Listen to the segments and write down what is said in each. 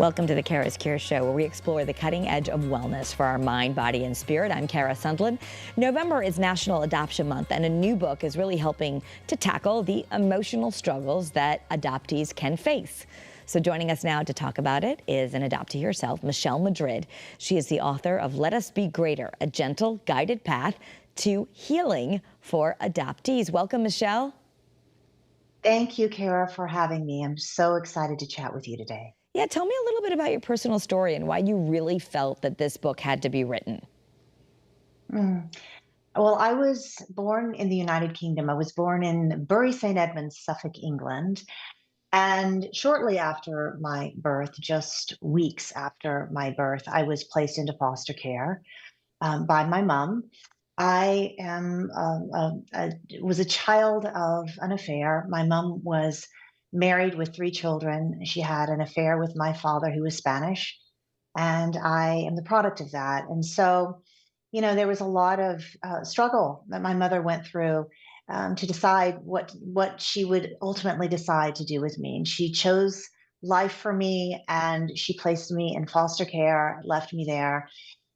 Welcome to the CURES Show, where we explore the cutting edge of wellness for our mind, body, and spirit. I'm Kara Sundlin. November is National Adoption Month, and a new book is really helping to tackle the emotional struggles that adoptees can face. So joining us now to talk about it is an adoptee herself, Michelle Madrid. She is the author of Let Us Be Greater, a gentle, guided path to healing for adoptees. Welcome, Michelle. Thank you, Kara, for having me. I'm so excited to chat with you today. Yeah, tell me a little bit about your personal story and why you really felt that this book had to be written. Well, I was born in the United Kingdom. I was born in Bury St. Edmunds, Suffolk, England. And shortly after my birth, just weeks after my birth, I was placed into foster care by my mom. I was a child of an affair. My mom was married with 3 children. She had an affair with my father, who was Spanish, and I am the product of that. And so, there was a lot of struggle that my mother went through to decide what she would ultimately decide to do with me. And she chose life for me, and she placed me in foster care, left me there.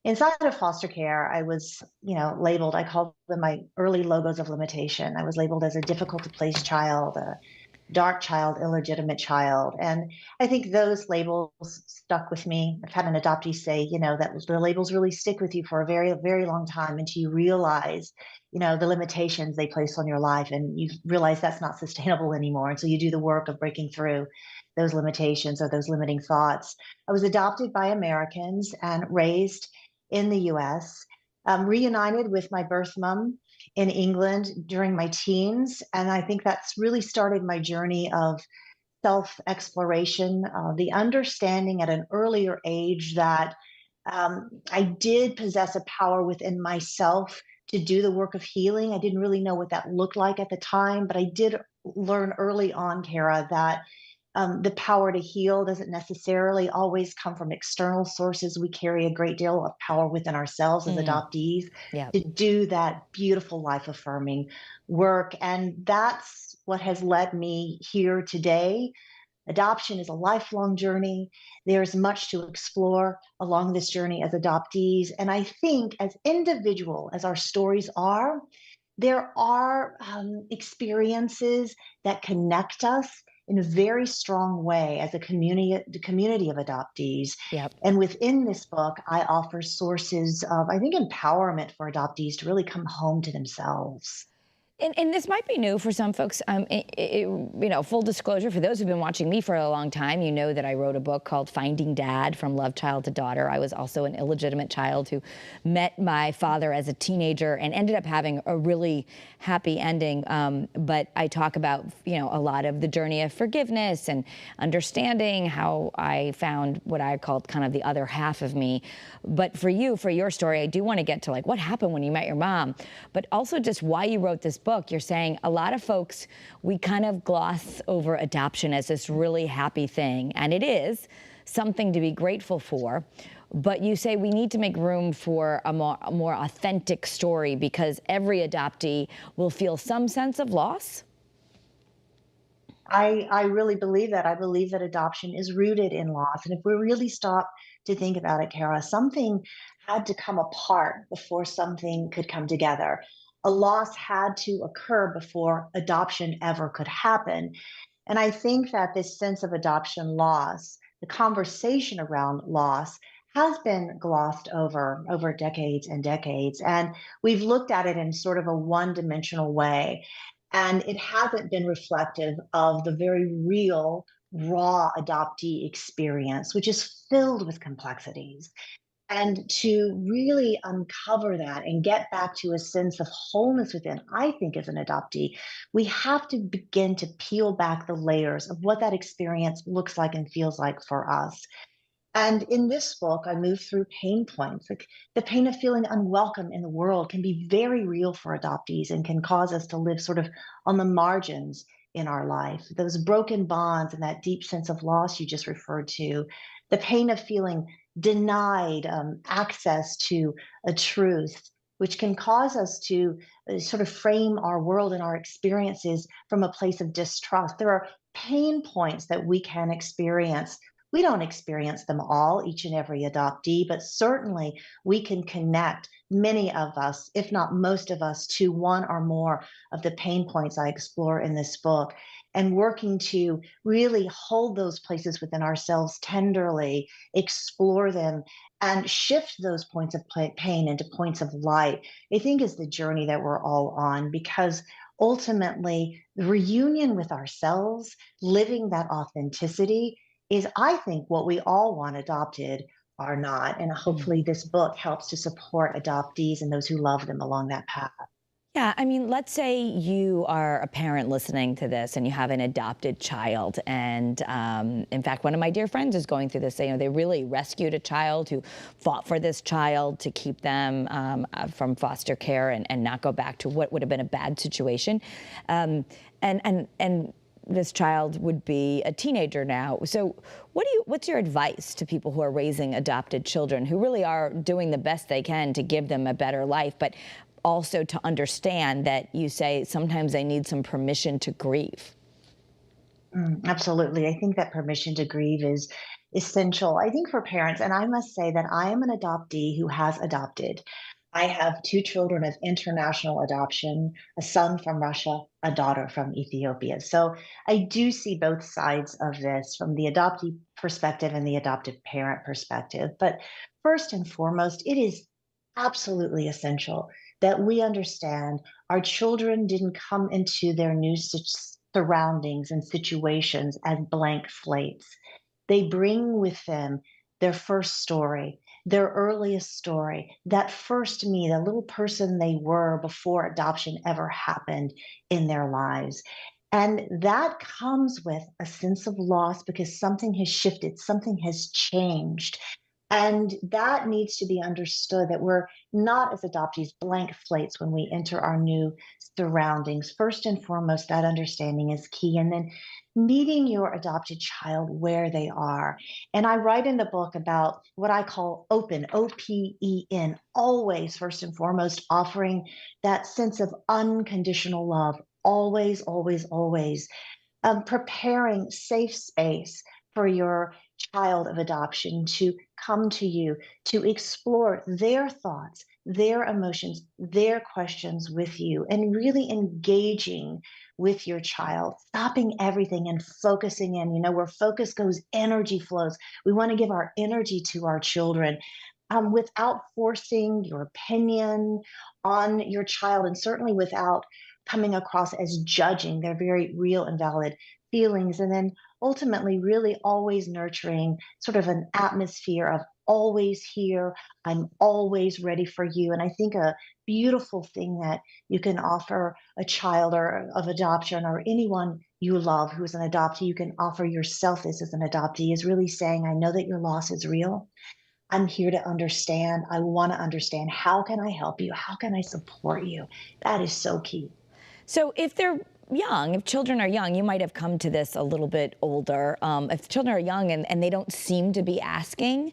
Inside of foster care, I was, labeled, I called them my early logos of limitation. I was labeled as a difficult to place child, a dark child, illegitimate child. And I think those labels stuck with me. I've had an adoptee say, that the labels really stick with you for a very, very long time until you realize, the limitations they place on your life, and you realize that's not sustainable anymore. And so you do the work of breaking through those limitations or those limiting thoughts. I was adopted by Americans and raised in the US, reunited with my birth mom in England during my teens. And I think that's really started my journey of self exploration, the understanding at an earlier age that I did possess a power within myself to do the work of healing. I didn't really know what that looked like at the time, but I did learn early on, Kara, that the power to heal doesn't necessarily always come from external sources. We carry a great deal of power within ourselves as adoptees Yeah. to do that beautiful life affirming work. And that's what has led me here today. Adoption is a lifelong journey. There's much to explore along this journey as adoptees. And I think as individual as our stories are, there are experiences that connect us in a very strong way as a community of adoptees. Yep. And within this book, I offer sources of, I think, empowerment for adoptees to really come home to themselves. And this might be new for some folks. Full disclosure, for those who've been watching me for a long time, you know that I wrote a book called Finding Dad, From Love Child to Daughter. I was also an illegitimate child who met my father as a teenager and ended up having a really happy ending. But I talk about, a lot of the journey of forgiveness and understanding how I found what I called kind of the other half of me. But for you, for your story, I do want to get to what happened when you met your mom, but also just why you wrote this book. You're saying a lot of folks, we kind of gloss over adoption as this really happy thing, and it is something to be grateful for. But you say we need to make room for a more authentic story, because every adoptee will feel some sense of loss. I really believe that. I believe that adoption is rooted in loss. And if we really stop to think about it, Kara, something had to come apart before something could come together. A loss had to occur before adoption ever could happen. And I think that this sense of adoption loss, the conversation around loss, has been glossed over decades and decades. And we've looked at it in sort of a one-dimensional way. And it hasn't been reflective of the very real, raw adoptee experience, which is filled with complexities. And to really uncover that and get back to a sense of wholeness within, I think, as an adoptee, we have to begin to peel back the layers of what that experience looks like and feels like for us. And in this book, I move through pain points. Like the pain of feeling unwelcome in the world can be very real for adoptees and can cause us to live sort of on the margins in our life. Those broken bonds and that deep sense of loss you just referred to, the pain of feeling denied access to a truth, which can cause us to sort of frame our world and our experiences from a place of distrust. There are pain points that we can experience We don't experience them all, each and every adoptee, but certainly we can connect many of us, if not most of us, to one or more of the pain points I explore in this book. And working to really hold those places within ourselves tenderly, explore them, and shift those points of pain into points of light, I think is the journey that we're all on, because ultimately the reunion with ourselves, living that authenticity, is, I think, what we all want adopted or not. And hopefully, this book helps to support adoptees and those who love them along that path. Yeah, I mean, let's say you are a parent listening to this and you have an adopted child. And in fact, one of my dear friends is going through this. They really rescued a child who fought for this child to keep them from foster care and not go back to what would have been a bad situation. And this child would be a teenager now. So what's your advice to people who are raising adopted children, who really are doing the best they can to give them a better life, but also to understand that you say sometimes they need some permission to grieve? Absolutely. I think that permission to grieve is essential. I think for parents, and I must say that I am an adoptee who has adopted. I have two children of international adoption, a son from Russia, a daughter from Ethiopia. So I do see both sides of this from the adoptee perspective and the adoptive parent perspective. But first and foremost, it is absolutely essential that we understand our children didn't come into their new surroundings and situations as blank slates. They bring with them their first story, their earliest story, that first me, the little person they were before adoption ever happened in their lives. And that comes with a sense of loss because something has shifted, something has changed. And that needs to be understood, that we're not, as adoptees, blank slates when we enter our new surroundings. First and foremost, that understanding is key. And then meeting your adopted child where they are. And I write in the book about what I call open, OPEN, always, first and foremost, offering that sense of unconditional love. Always, always, always preparing safe space for your child of adoption to come to you, to explore their thoughts, their emotions, their questions with you, and really engaging with your child, stopping everything and focusing in. Where focus goes, energy flows. We want to give our energy to our children. Without forcing your opinion on your child, and certainly without coming across as judging their very real and valid feelings. And then ultimately, really always nurturing sort of an atmosphere of always here, I'm always ready for you. And I think a beautiful thing that you can offer a child or of adoption, or anyone you love who is an adoptee, you can offer yourself as an adoptee, is really saying, I know that your loss is real. I'm here to understand. I want to understand. How can I help you? How can I support you? That is so key. So if they're young, if children are young, you might have come to this a little bit older. If children are young and they don't seem to be asking,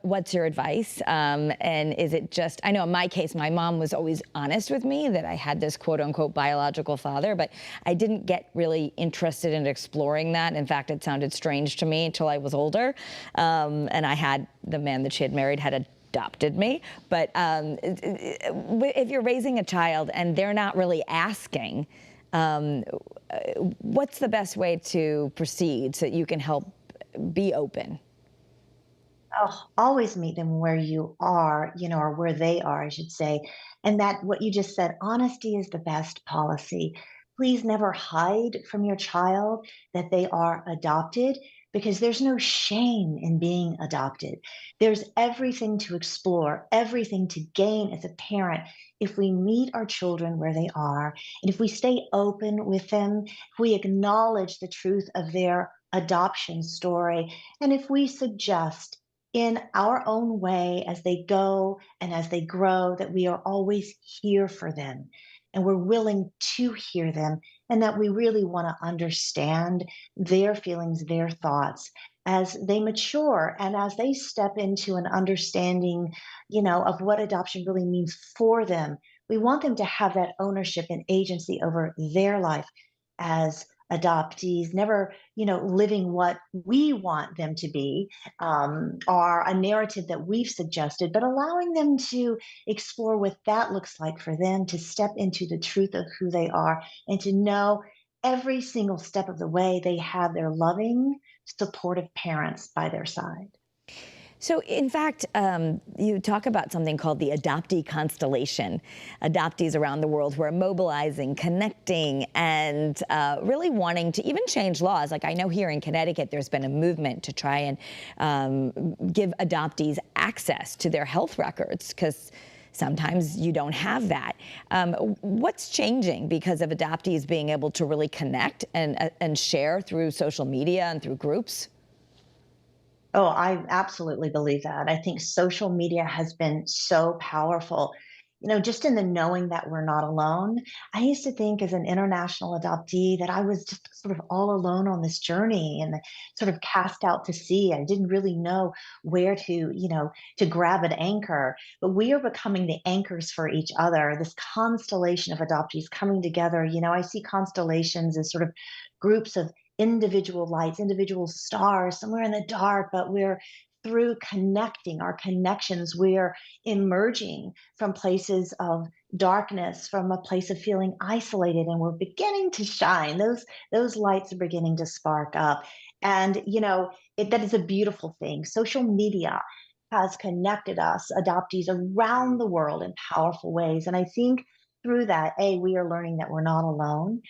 what's your advice? And is it just, I know in my case, my mom was always honest with me that I had this quote unquote biological father, but I didn't get really interested in exploring that. In fact, it sounded strange to me until I was older. And I had the man that she had married had adopted me. But if you're raising a child and they're not really asking, what's the best way to proceed so that you can help be open? Oh, always meet them where you are, or where they are, I should say. And that, what you just said, honesty is the best policy. Please never hide from your child that they are adopted, because there's no shame in being adopted. There's everything to explore, everything to gain as a parent if we meet our children where they are. And if we stay open with them, if we acknowledge the truth of their adoption story, and if we suggest in our own way as they go and as they grow, that we are always here for them and we're willing to hear them, and that we really want to understand their feelings, their thoughts as they mature and as they step into an understanding, of what adoption really means for them. We want them to have that ownership and agency over their life as adoptees, never, living what we want them to be, or a narrative that we've suggested, but allowing them to explore what that looks like for them, to step into the truth of who they are, and to know every single step of the way they have their loving, supportive parents by their side. So, in fact, you talk about something called the adoptee constellation. Adoptees around the world who are mobilizing, connecting, and really wanting to even change laws. Like I know here in Connecticut, there's been a movement to try and give adoptees access to their health records because sometimes you don't have that. What's changing because of adoptees being able to really connect and share through social media and through groups? Oh, I absolutely believe that. I think social media has been so powerful. Just in the knowing that we're not alone. I used to think as an international adoptee that I was just sort of all alone on this journey and sort of cast out to sea. I didn't really know where to grab an anchor. But we are becoming the anchors for each other, this constellation of adoptees coming together. I see constellations as sort of groups of individual lights, individual stars, somewhere in the dark, but we're through connecting our connections, we're emerging from places of darkness, from a place of feeling isolated, and we're beginning to shine. Those lights are beginning to spark up, and that is a beautiful thing. Social media has connected us adoptees around the world in powerful ways, and I think through that, we are learning that we're not alone.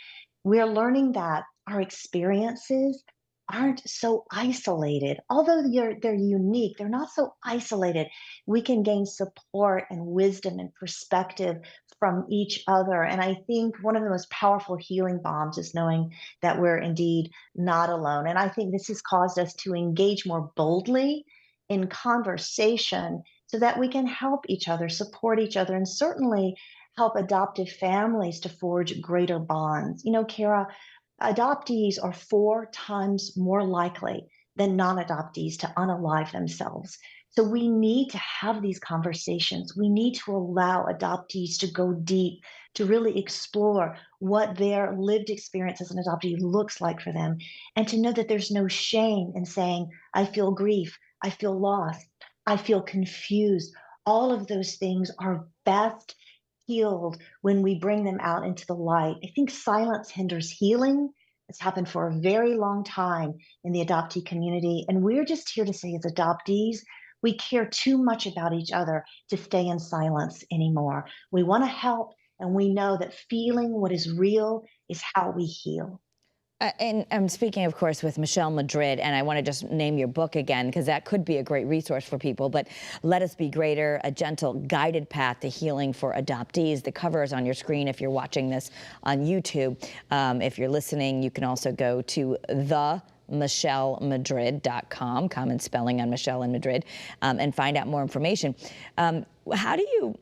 We're learning that our experiences aren't so isolated. Although they're unique, they're not so isolated. We can gain support and wisdom and perspective from each other. And I think one of the most powerful healing bombs is knowing that we're indeed not alone. And I think this has caused us to engage more boldly in conversation so that we can help each other, support each other, and certainly help adoptive families to forge greater bonds. Kara, adoptees are 4 times more likely than non adoptees to unalive themselves. So we need to have these conversations. We need to allow adoptees to go deep, to really explore what their lived experience as an adoptee looks like for them, and to know that there's no shame in saying, I feel grief, I feel lost, I feel confused. All of those things are best healed when we bring them out into the light. I think silence hinders healing. It's happened for a very long time in the adoptee community. And we're just here to say, as adoptees, we care too much about each other to stay in silence anymore. We want to help, and we know that feeling what is real is how we heal. And I'm speaking, of course, with Michelle Madrid, and I want to just name your book again, because that could be a great resource for people. But Let Us Be Greater, a gentle, guided path to healing for adoptees. The cover is on your screen if you're watching this on YouTube. If you're listening, you can also go to michellemadrid.com, common spelling on Michelle and Madrid, and find out more information. How do you...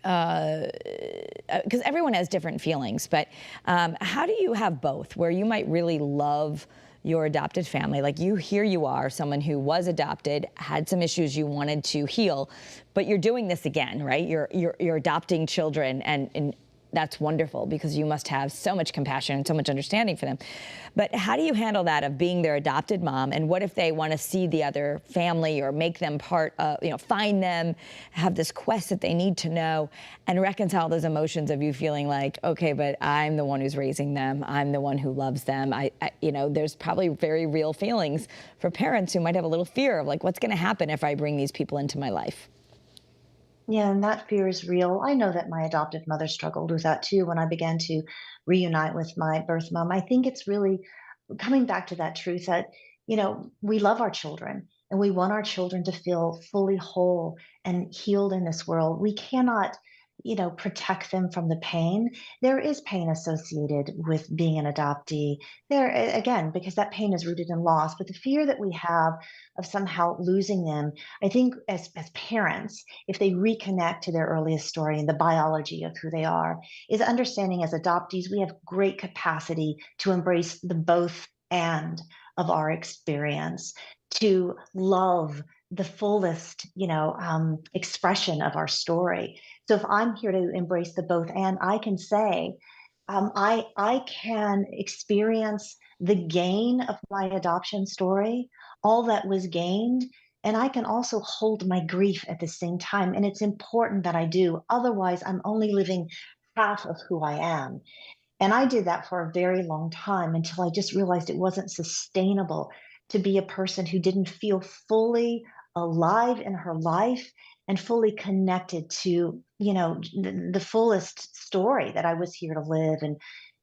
because everyone has different feelings, but how do you have both, where you might really love your adopted family, like here you are, someone who was adopted, had some issues you wanted to heal, but you're doing this again, right? You're adopting children, and that's wonderful because you must have so much compassion and so much understanding for them. But how do you handle that of being their adopted mom? And what if they want to see the other family or make them part of, find them, have this quest that they need to know, and reconcile those emotions of you feeling like, okay, but I'm the one who's raising them. I'm the one who loves them. There's probably very real feelings for parents who might have a little fear of like, what's going to happen if I bring these people into my life? Yeah, and that fear is real. I know that my adoptive mother struggled with that too when I began to reunite with my birth mom. I think it's really coming back to that truth that, we love our children and we want our children to feel fully whole and healed in this world. We cannot, protect them from the pain. There is pain associated with being an adoptee. Again, because that pain is rooted in loss, but the fear that we have of somehow losing them, I think as parents, if they reconnect to their earliest story and the biology of who they are, is understanding as adoptees, we have great capacity to embrace the both and of our experience, to love the fullest, expression of our story. So if I'm here to embrace the both and, I can say, I can experience the gain of my adoption story, all that was gained, and I can also hold my grief at the same time. And it's important that I do. Otherwise, I'm only living half of who I am. And I did that for a very long time until I just realized it wasn't sustainable to be a person who didn't feel fully alive in her life and fully connected to, the fullest story that I was here to live.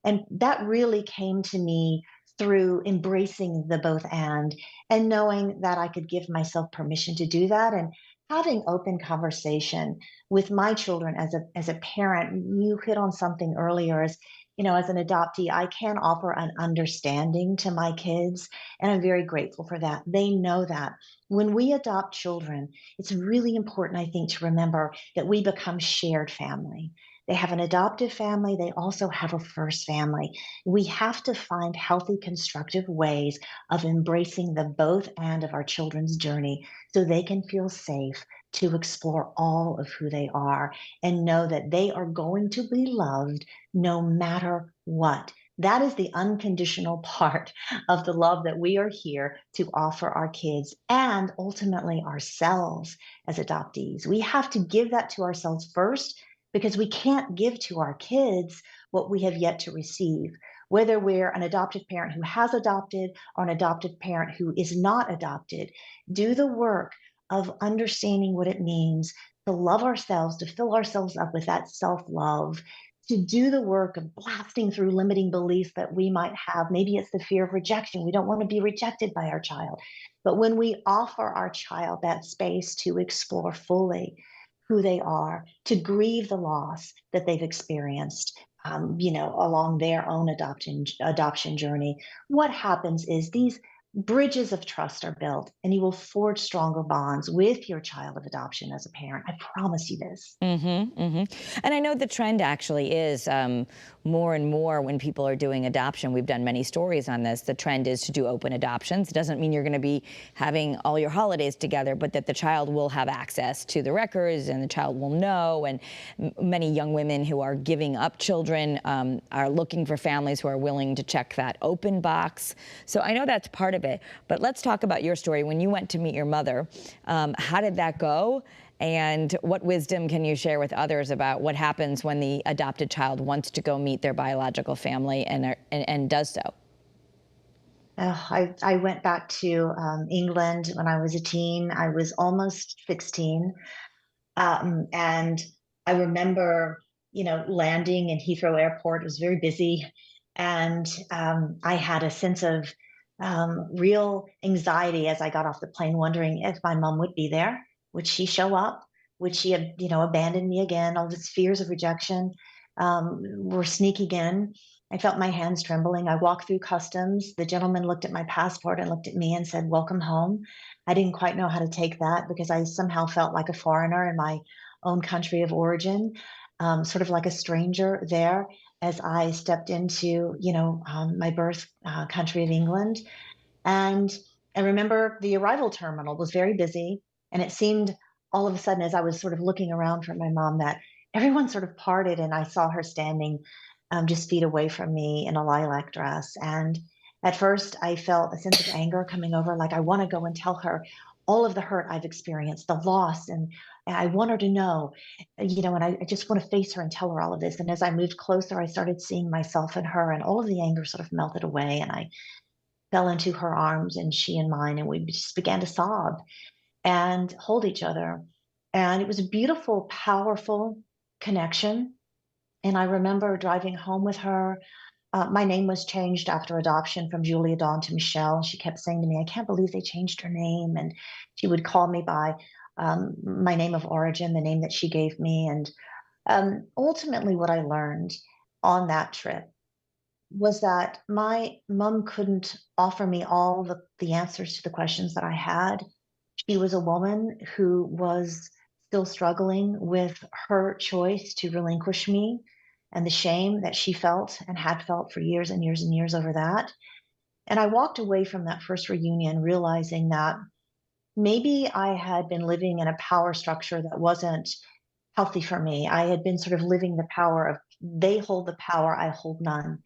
And that really came to me through embracing the both and knowing that I could give myself permission to do that and having open conversation with my children as a parent. You hit on something earlier, as an adoptee, I can offer an understanding to my kids, and I'm very grateful for that. They know that when we adopt children, it's really important, I think, to remember that we become shared family. They have an adoptive family, they also have a first family. We have to find healthy, constructive ways of embracing the both and of our children's journey so they can feel safe to explore all of who they are and know that they are going to be loved no matter what. That is the unconditional part of the love that we are here to offer our kids and ultimately ourselves as adoptees. We have to give that to ourselves first because we can't give to our kids what we have yet to receive. Whether we're an adoptive parent who has adopted or an adoptive parent who is not adopted, do the work of understanding what it means to love ourselves, to fill ourselves up with that self love, to do the work of blasting through limiting beliefs that we might have. Maybe it's the fear of rejection. We don't want to be rejected by our child. But when we offer our child that space to explore fully who they are, to grieve the loss that they've experienced, along their own adoption journey, what happens is these bridges of trust are built, and you will forge stronger bonds with your child of adoption as a parent. I promise you this. And I know the trend actually is more and more when people are doing adoption. We've done many stories on this. The trend is to do open adoptions. It doesn't mean you're going to be having all your holidays together, but that the child will have access to the records and the child will know. And many young women who are giving up children are looking for families who are willing to check that open box. So I know that's part of it. But let's talk about your story. When you went to meet your mother, how did that go? And what wisdom can you share with others about what happens when the adopted child wants to go meet their biological family and does so? I went back to England when I was a teen. I was almost 16. And I remember, landing in Heathrow Airport. It was very busy. And I had a sense of real anxiety as I got off the plane, wondering if my mom would be there. Would she show up? Would she have, abandoned me again? All these fears of rejection were sneaking in. I felt my hands trembling. I walked through customs. The gentleman looked at my passport and looked at me and said, "Welcome home." I didn't quite know how to take that because I somehow felt like a foreigner in my own country of origin, sort of like a stranger there as I stepped into, my birth country of England. And I remember the arrival terminal was very busy, and it seemed all of a sudden, as I was sort of looking around for my mom, that everyone sort of parted, and I saw her standing just feet away from me in a lilac dress. And at first, I felt a sense of anger coming over, like I want to go and tell her all of the hurt I've experienced, the loss, and I want her to know, and I just want to face her and tell her all of this. And as I moved closer, I started seeing myself in her, and all of the anger sort of melted away, and I fell into her arms and she in mine, and we just began to sob and hold each other. And it was a beautiful, powerful connection. And I remember driving home with her. My name was changed after adoption from Julia Dawn to Michelle. She kept saying to me, "I can't believe they changed her name." And she would call me by my name of origin, the name that she gave me. And ultimately, what I learned on that trip was that my mom couldn't offer me all the answers to the questions that I had. She was a woman who was still struggling with her choice to relinquish me and the shame that she felt and had felt for years and years and years over that. And I walked away from that first reunion realizing that maybe I had been living in a power structure that wasn't healthy for me. I had been sort of living the power of they hold the power, I hold none.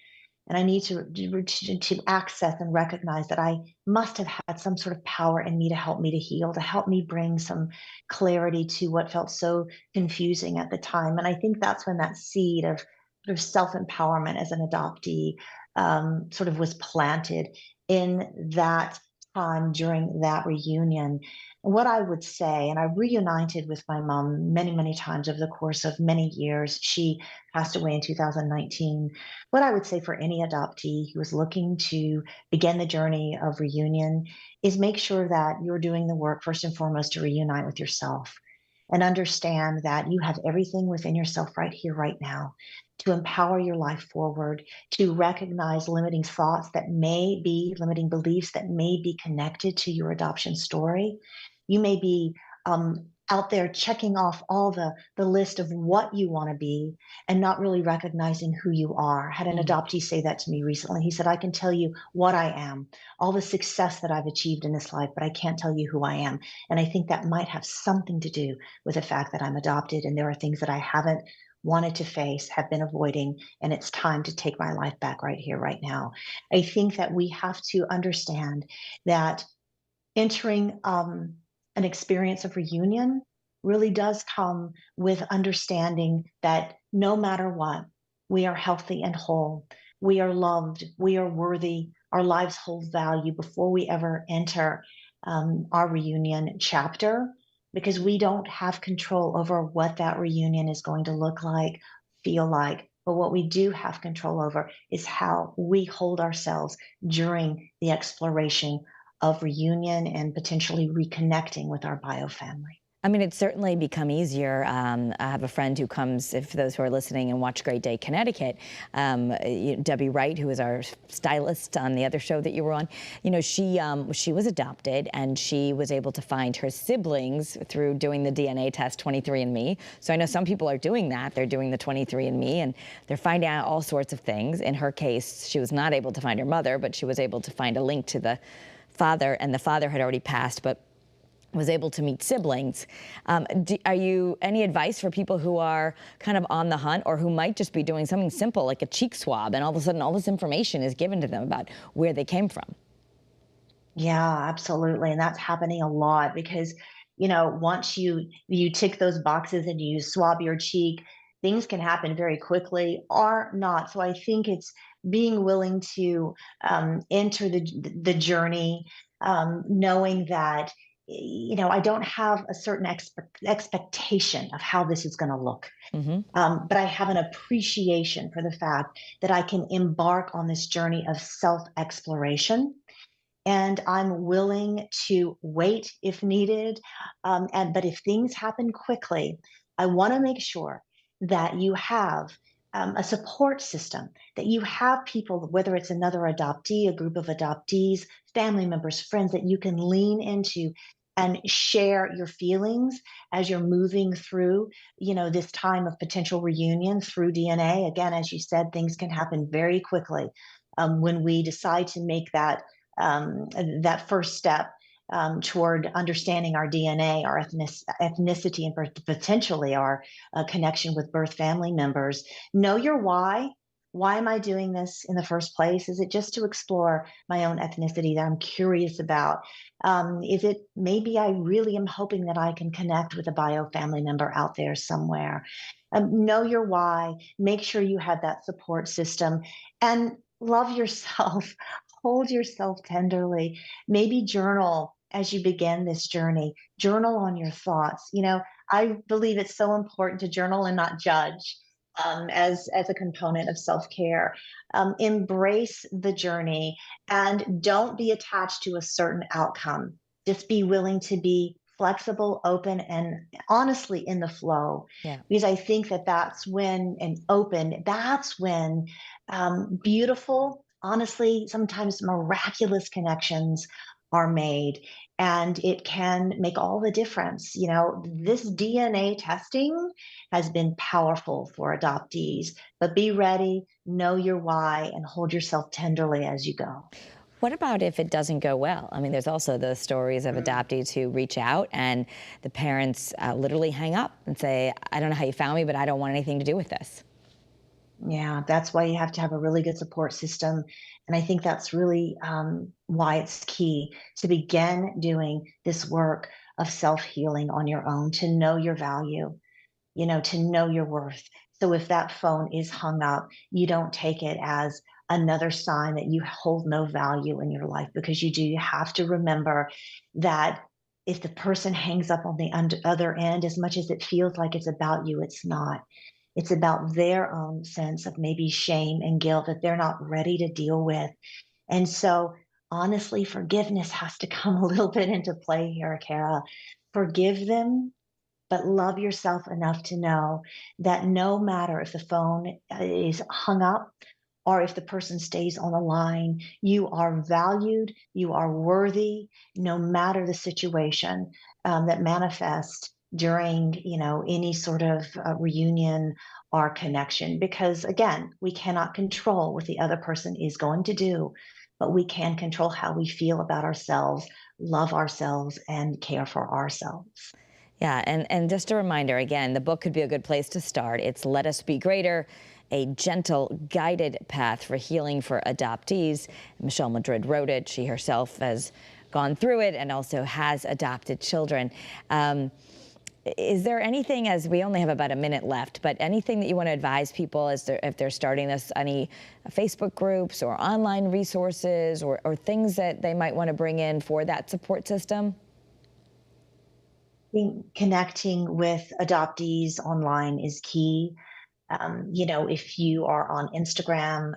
And I need to access and recognize that I must have had some sort of power in me to help me to heal, to help me bring some clarity to what felt so confusing at the time. And I think that's when that seed of sort of self-empowerment as an adoptee sort of was planted in that time during that reunion. What I would say, and I reunited with my mom many, many times over the course of many years. She passed away in 2019. What I would say for any adoptee who is looking to begin the journey of reunion is make sure that you're doing the work first and foremost to reunite with yourself and understand that you have everything within yourself right here, right now, to empower your life forward, to recognize limiting thoughts that may be limiting beliefs that may be connected to your adoption story. You may be out there checking off all the list of what you want to be and not really recognizing who you are. I had an Mm. adoptee say that to me recently. He said, I can tell you what I am, all the success that I've achieved in this life, but I can't tell you who I am. And I think that might have something to do with the fact that I'm adopted and there are things that I haven't wanted to face, have been avoiding, and it's time to take my life back right here, right now. I think that we have to understand that entering an experience of reunion really does come with understanding that no matter what, we are healthy and whole. We are loved. We are worthy. Our lives hold value before we ever enter our reunion chapter because we don't have control over what that reunion is going to look like, feel like. But what we do have control over is how we hold ourselves during the exploration of reunion and potentially reconnecting with our bio family. I mean, it's certainly become easier. I have a friend who comes, if those who are listening and watch Great Day Connecticut, Debbie Wright, who is our stylist on the other show that you were on, you know, she was adopted and she was able to find her siblings through doing the DNA test 23andMe. So I know some people are doing that. They're doing the 23andMe and they're finding out all sorts of things. In her case, she was not able to find her mother, but she was able to find a link to the father, and the father had already passed, but was able to meet siblings. Are you any advice for people who are kind of on the hunt or who might just be doing something simple like a cheek swab and all of a sudden all this information is given to them about where they came from? Yeah, absolutely. And that's happening a lot because, you know, once you tick those boxes and you swab your cheek, things can happen very quickly or not. So I think it's being willing to enter the journey, knowing that, you know, I don't have a certain expectation of how this is going to look. Mm-hmm. But I have an appreciation for the fact that I can embark on this journey of self exploration and I'm willing to wait if needed. But if things happen quickly, I want to make sure that you have a support system, that you have people, whether it's another adoptee, a group of adoptees, family members, friends, that you can lean into and share your feelings as you're moving through, you know, this time of potential reunion through DNA. Again, as you said, things can happen very quickly when we decide to make that first step toward understanding our DNA, our ethnicity, and potentially our connection with birth family members. Know your why. Why am I doing this in the first place? Is it just to explore my own ethnicity that I'm curious about? Is it maybe I really am hoping that I can connect with a bio family member out there somewhere? Know your why. Make sure you have that support system and love yourself. Hold yourself tenderly. Maybe journal as you begin this journey. Journal on your thoughts. You know, I believe it's so important to journal and not judge as a component of self care. Embrace the journey and don't be attached to a certain outcome. Just be willing to be flexible, open, and honestly in the flow. Yeah. Because I think that that's when, and open, that's when beautiful, honestly, sometimes miraculous connections are made. And it can make all the difference. You know, this DNA testing has been powerful for adoptees, but be ready, know your why, and hold yourself tenderly as you go. What about if it doesn't go well? I mean, there's also the stories of adoptees who reach out and the parents literally hang up and say, I don't know how you found me, but I don't want anything to do with this. Yeah, that's why you have to have a really good support system. And I think that's really why it's key to begin doing this work of self healing on your own, to know your value, to know your worth. So if that phone is hung up, you don't take it as another sign that you hold no value in your life, because you do. You have to remember that if the person hangs up on the other end, as much as it feels like it's about you, it's not. It's about their own sense of maybe shame and guilt that they're not ready to deal with. And so, honestly, forgiveness has to come a little bit into play here, Kara. Forgive them, but love yourself enough to know that no matter if the phone is hung up or if the person stays on the line, you are valued, you are worthy, no matter the situation that manifests during, any sort of reunion or connection. Because again, we cannot control what the other person is going to do, but we can control how we feel about ourselves, love ourselves, and care for ourselves. Yeah, and just a reminder again, the book could be a good place to start. It's Let Us Be Greater, a gentle, guided path for healing for adoptees. Michelle Madrid wrote it. She herself has gone through it and also has adopted children. Is there anything, as we only have about a minute left, but anything that you want to advise people if they're starting this, any Facebook groups or online resources or things that they might want to bring in for that support system? Think connecting with adoptees online is key. If you are on Instagram,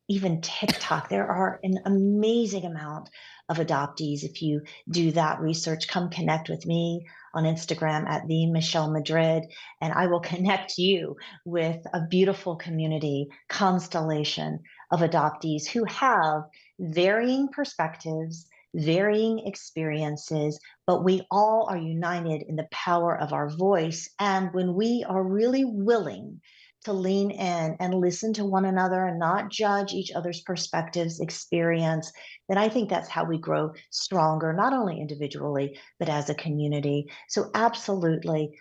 even TikTok, there are an amazing amount of adoptees. If you do that research, come connect with me on Instagram at the Michelle Madrid, and I will connect you with a beautiful community constellation of adoptees who have varying perspectives, varying experiences, but we all are united in the power of our voice. And when we are really willing to lean in and listen to one another and not judge each other's perspectives, experience, then I think that's how we grow stronger, not only individually, but as a community. So, absolutely,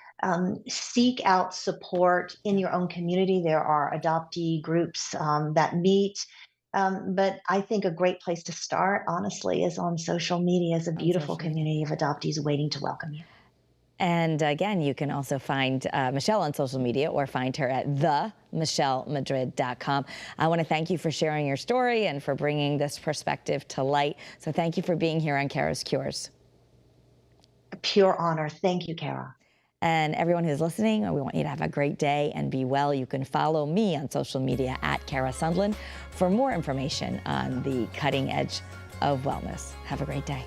seek out support in your own community. There are adoptee groups that meet. But I think a great place to start, honestly, is on social media. Is a On beautiful social media. community of adoptees waiting to welcome you. And again, you can also find Michelle on social media or find her at themichellemadrid.com. I want to thank you for sharing your story and for bringing this perspective to light. So thank you for being here on Kara's Cures. A pure honor. Thank you, Kara. And everyone who's listening, we want you to have a great day and be well. You can follow me on social media at Kara Sundlin for more information on the cutting edge of wellness. Have a great day.